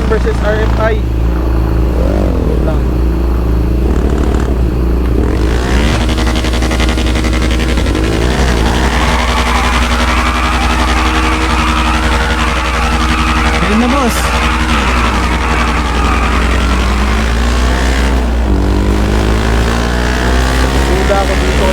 RM versus RFI. Wait lang. Ayun na, boss. Suda ako dito.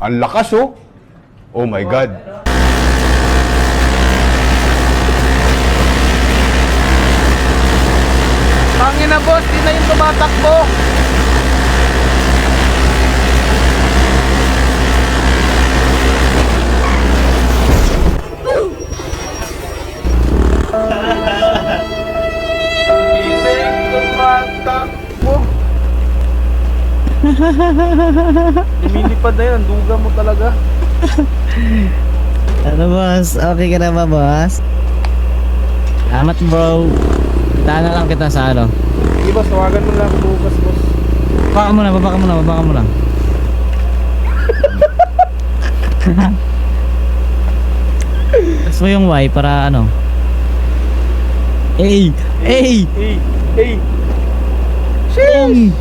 Ang lakas oh. Oh my God. Tangin na boss, di na yung tumatakbo. Iseng tumatakbo. Lumilipad na yun, duga mo talaga. Ano, boss? Okay ka na ba, boss? Salamat, bro. Kita na lang kita sa ano. Sige boss, tawagan mo lang bukas boss. Baba ka muna. Tapos mo yung Y para ano. Hey! Hey! Boom!